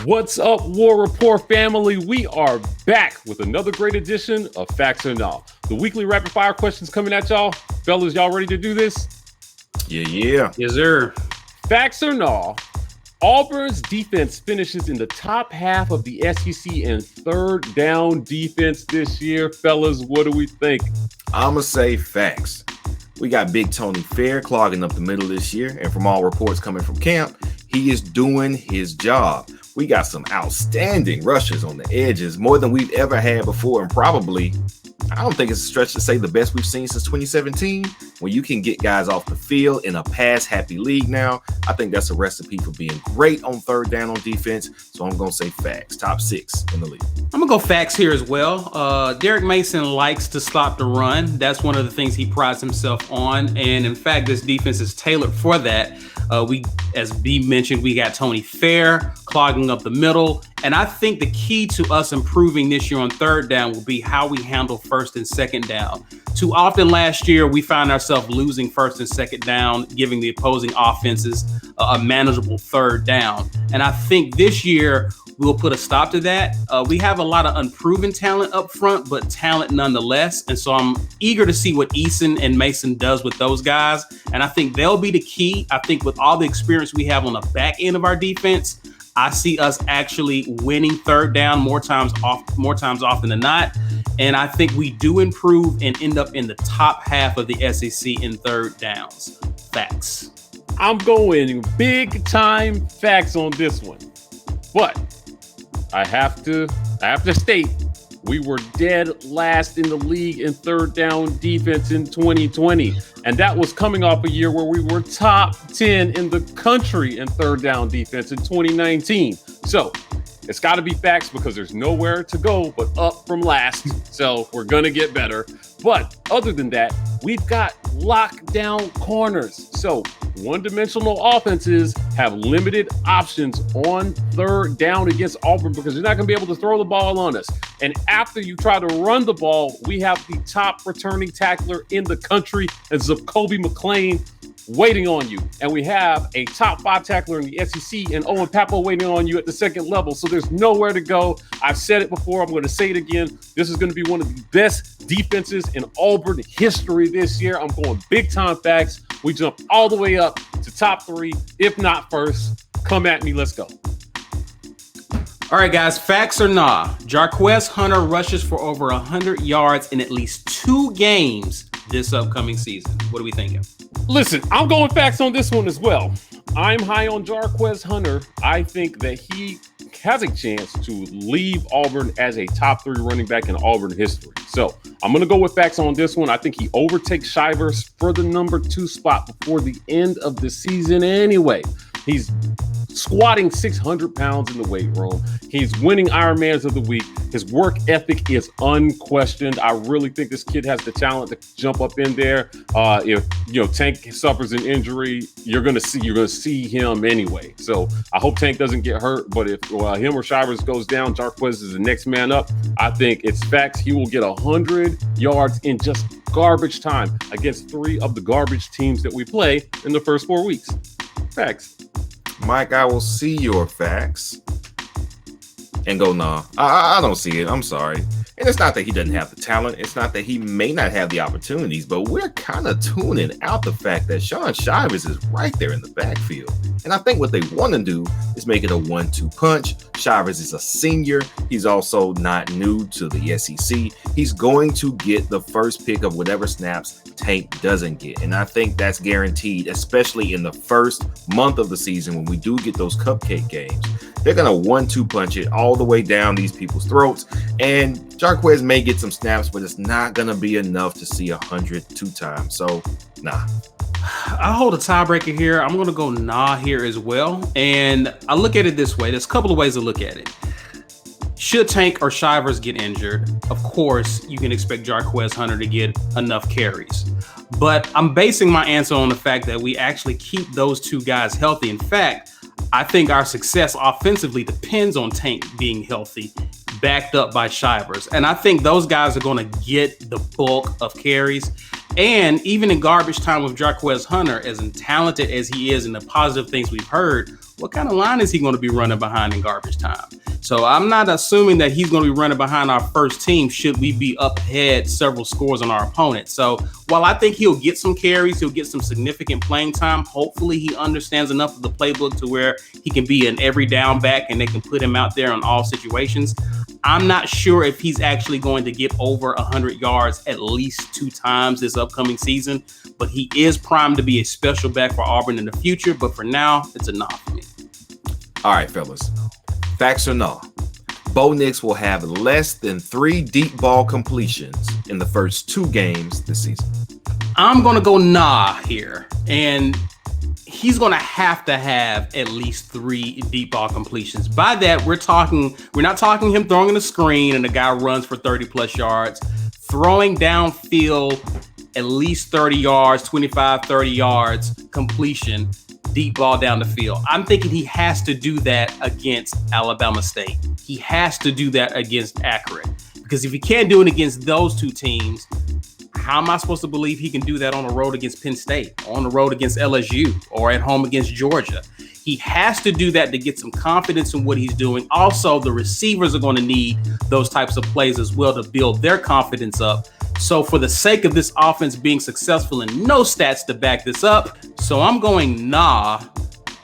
What's up, War Rapport family? We are back with another great edition of Facts or Nah. The weekly rapid fire questions coming at y'all. Fellas, y'all ready to do this? Yeah. Yes, sir. Facts or Nah. Auburn's defense finishes in the top half of the SEC in third down defense this year. Fellas, what do we think? I'm going to say facts. We got Big Tony Fair clogging up the middle this year, and from all reports coming from camp, he is doing his job. We got some outstanding rushers on the edges, more than we've ever had before, and probably, I don't think it's a stretch to say the best we've seen since 2017. When you can get guys off the field in a pass-happy league now, I think that's a recipe for being great on third down on defense. So I'm going to say facts. Top 6 in the league. I'm going to go facts here as well. Derek Mason likes to stop the run. That's one of the things he prides himself on. And in fact, this defense is tailored for that. As B mentioned, we got Tony Fair clogging up the middle. And I think the key to us improving this year on third down will be how we handle first and second down. Too often last year, we found ourselves losing first and second down, giving the opposing offenses a manageable third down. And I think this year, we'll put a stop to that. We have a lot of unproven talent up front, but talent nonetheless. And so I'm eager to see what Eason and Mason does with those guys. And I think they'll be the key. I think with all the experience we have on the back end of our defense, I see us actually winning third down more times often than not. And I think we do improve and end up in the top half of the SEC in third downs. Facts. I'm going big time facts on this one. But I have to state, we were dead last in the league in third down defense in 2020. And that was coming off a year where we were top 10 in the country in third down defense in 2019. So it's got to be facts because there's nowhere to go but up from last. So we're going to get better. But other than that, we've got lockdown corners. So one-dimensional offenses have limited options on third down against Auburn because you're not going to be able to throw the ball on us. And after you try to run the ball, we have the top returning tackler in the country, and Kobe McLean waiting on you. And we have a top 5 tackler in the SEC and Owen Pappo waiting on you at the second level. So there's nowhere to go. I've said it before. I'm going to say it again. This is going to be one of the best defenses in Auburn history this year. I'm going big time facts. We jump all the way up to top 3, if not first. Come at me. Let's go. All right, guys, facts or nah? Jarquez Hunter rushes for over 100 yards in at least 2 games this upcoming season. What are we thinking? Listen, I'm going facts on this one as well. I'm high on Jarquez Hunter. I think that he has a chance to leave Auburn as a top 3 running back in Auburn history. So I'm going to go with facts on this one. I think he overtakes Shivers for the number 2 spot before the end of the season anyway. He's squatting 600 pounds in the weight room. He's winning Ironmans of the week. His work ethic is unquestioned. I really think this kid has the talent to jump up in there. If Tank suffers an injury, you're gonna see him anyway. So I hope Tank doesn't get hurt. But if him or Shivers goes down, Jarquez is the next man up. I think it's facts. He will get 100 yards in just garbage time against 3 of the garbage teams that we play in the first 4 weeks. Facts. Mike, I will see your facts and go, nah, I don't see it. I'm sorry. And it's not that he doesn't have the talent. It's not that he may not have the opportunities, but we're kind of tuning out the fact that Sean Shivers is right there in the backfield. And I think what they want to do is make it a 1-2 punch. Shivers is a senior. He's also not new to the SEC. He's going to get the first pick of whatever snaps Tank doesn't get. And I think that's guaranteed, especially in the first month of the season when we do get those cupcake games. They're going to 1-2 punch it all the way down these people's throats. And Jarquez may get some snaps, but it's not going to be enough to see 100 2 times. So, nah. I hold a tiebreaker here. I'm going to go nah here as well. And I look at it this way. There's a couple of ways to look at it. Should Tank or Shivers get injured, of course, you can expect Jarquez Hunter to get enough carries. But I'm basing my answer on the fact that we actually keep those 2 guys healthy. In fact, I think our success offensively depends on Tank being healthy, backed up by Shivers. And I think those guys are going to get the bulk of carries. And even in garbage time with Jarquez Hunter, as talented as he is and the positive things we've heard, what kind of line is he going to be running behind in garbage time? So I'm not assuming that he's going to be running behind our first team should we be up ahead several scores on our opponent. So while I think he'll get some carries, he'll get some significant playing time. Hopefully he understands enough of the playbook to where he can be an every down back and they can put him out there in all situations. I'm not sure if he's actually going to get over 100 yards at least 2 times this upcoming season, but he is primed to be a special back for Auburn in the future. But for now, it's a nah for me. All right, fellas. Facts or no? Bo Nix will have less than 3 deep ball completions in the first 2 games this season. I'm going to go nah here. And he's going to have at least 3 deep ball completions. By that, we're not talking him throwing in a screen and the guy runs for 30 plus yards. Throwing downfield at least 30 yards, 25, 30 yards completion, deep ball down the field. I'm thinking he has to do that against Alabama State. He has to do that against Akron. Because if he can't do it against those 2 teams, how am I supposed to believe he can do that on the road against Penn State, on the road against LSU, or at home against Georgia? He has to do that to get some confidence in what he's doing. Also, the receivers are going to need those types of plays as well to build their confidence up. So for the sake of this offense being successful, and no stats to back this up, so I'm going nah.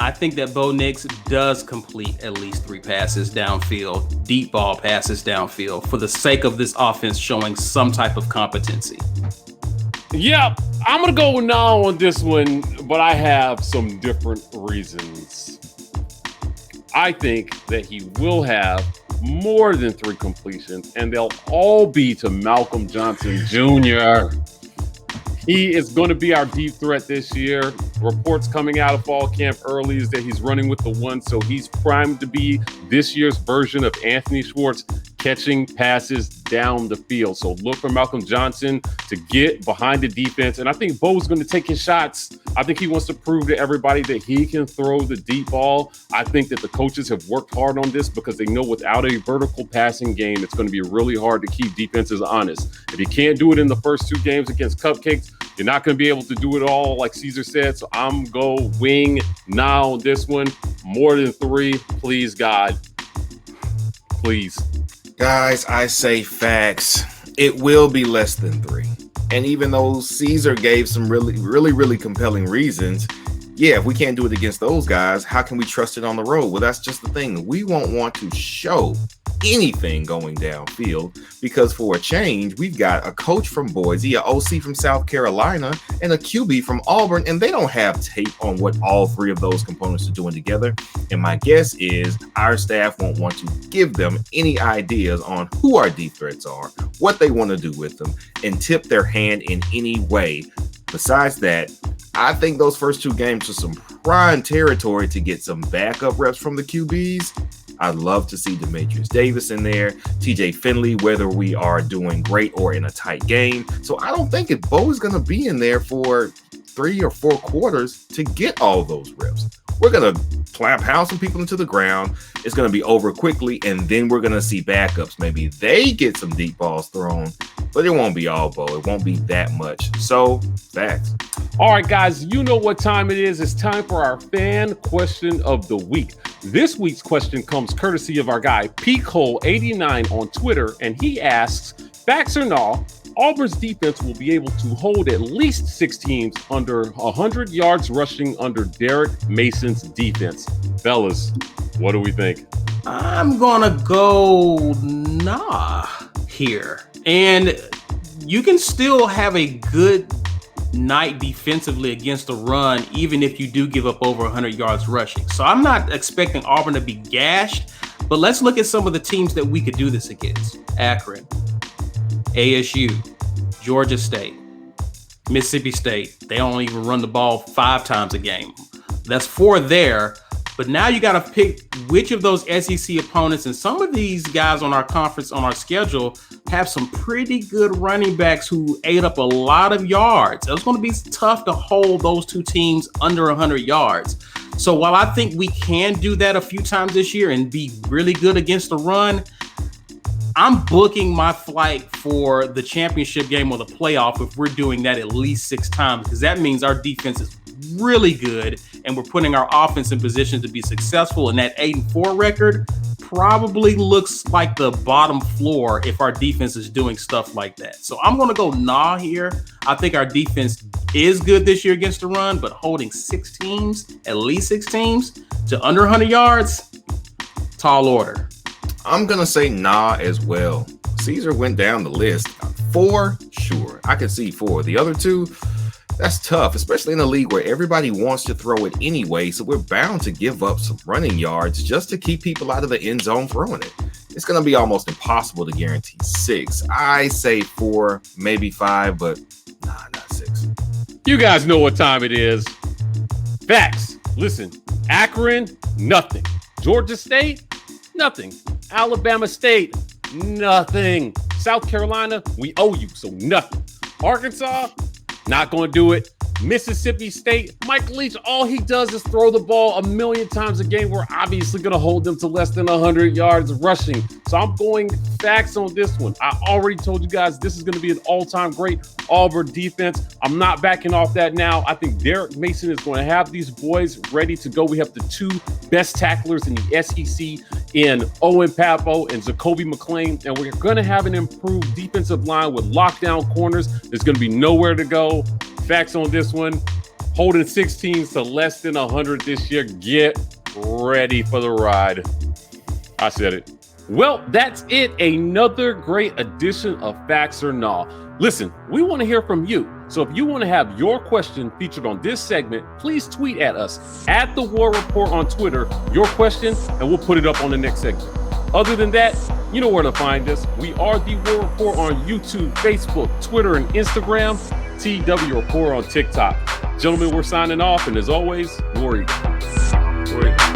I think that Bo Nix does complete at least 3 passes downfield, deep ball passes downfield, for the sake of this offense showing some type of competency. Yeah, I'm going to go with no on this one, but I have some different reasons. I think that he will have more than 3 completions, and they'll all be to Malcolm Johnson Jr. He is going to be our deep threat this year. Reports coming out of fall camp early is that he's running with the 1, so he's primed to be this year's version of Anthony Schwartz, catching passes down the field. So look for Malcolm Johnson to get behind the defense. And I think Bo's going to take his shots. I think he wants to prove to everybody that he can throw the deep ball. I think that the coaches have worked hard on this because they know without a vertical passing game, it's going to be really hard to keep defenses honest. If you can't do it in the first 2 games against Cupcakes, you're not going to be able to do it all, like Caesar said. So I'm go wing now on this one. More than 3, please, God. Please. Guys, I say facts. It will be less than 3. And even though Caesar gave some really compelling reasons, yeah, if we can't do it against those guys, how can we trust it on the road? Well, that's just the thing. We won't want to show anything going downfield because for a change, we've got a coach from Boise, an OC from South Carolina, and a QB from Auburn, and they don't have tape on what all 3 of those components are doing together. And my guess is our staff won't want to give them any ideas on who our deep threats are, what they want to do with them, and tip their hand in any way. Besides that, I think those first 2 games are some prime territory to get some backup reps from the QBs. I'd love to see Demetrius Davis in there, TJ Finley, whether we are doing great or in a tight game. So I don't think Bo is going to be in there for 3 or 4 quarters to get all those reps. We're going to pound some people into the ground. It's going to be over quickly, and then we're going to see backups. Maybe they get some deep balls thrown, but it won't be all Bo. It won't be that much. So, facts. All right, guys, you know what time it is. It's time for our fan question of the week. This week's question comes courtesy of our guy, Peakhole89 on Twitter, and he asks, facts or no, Auburn's defense will be able to hold at least 6 teams under 100 yards rushing under Derek Mason's defense. Fellas, what do we think? I'm going to go nah here. And you can still have a good night defensively against the run, even if you do give up over 100 yards rushing. So I'm not expecting Auburn to be gashed, but let's look at some of the teams that we could do this against. Akron, ASU, Georgia State, Mississippi State. They only even run the ball 5 times a game. That's 4 there. But now you got to pick which of those SEC opponents, and some of these guys on our conference, on our schedule, have some pretty good running backs who ate up a lot of yards. It's going to be tough to hold those 2 teams under 100 yards. So while I think we can do that a few times this year and be really good against the run, I'm booking my flight for the championship game or the playoff if we're doing that at least 6 times, because that means our defense is really good and we're putting our offense in position to be successful. And that 8-4 record probably looks like the bottom floor if our defense is doing stuff like that. So I'm going to go nah here. I think our defense is good this year against the run, but holding 6 teams, at least 6 teams, to under 100 yards, tall order. I'm going to say nah as well. Caesar went down the list. 4, sure. I can see 4. The other 2, that's tough, especially in a league where everybody wants to throw it anyway. So we're bound to give up some running yards just to keep people out of the end zone throwing it. It's going to be almost impossible to guarantee 6. I say 4, maybe 5, but nah, not 6. You guys know what time it is. Facts. Listen, Akron, nothing. Georgia State, nothing. Alabama State, nothing. South Carolina, we owe you, so nothing. Arkansas, not going to do it. Mississippi State, Mike Leach, all he does is throw the ball a million times a game. We're obviously going to hold them to less than 100 yards rushing. So I'm going facts on this one. I already told you guys this is going to be an all-time great Auburn defense. I'm not backing off that now. I think Derek Mason is going to have these boys ready to go. We have the 2 best tacklers in the SEC in Owen Pappo and Jacoby McClain, and we're going to have an improved defensive line with lockdown corners. There's going to be nowhere to go. Facts on this one, holding 6 teams to less than 100 this year. Get ready for the ride. I said it. Well, that's it. Another great edition of Facts or Nah. Listen, we want to hear from you. So if you want to have your question featured on this segment, please tweet at us at the War Rapport on Twitter, your question, and we'll put it up on the next segment. Other than that, you know where to find us. We are the War Rapport on YouTube, Facebook, Twitter, and Instagram. TW Rapport on TikTok. Gentlemen, we're signing off, and as always, War Eagle.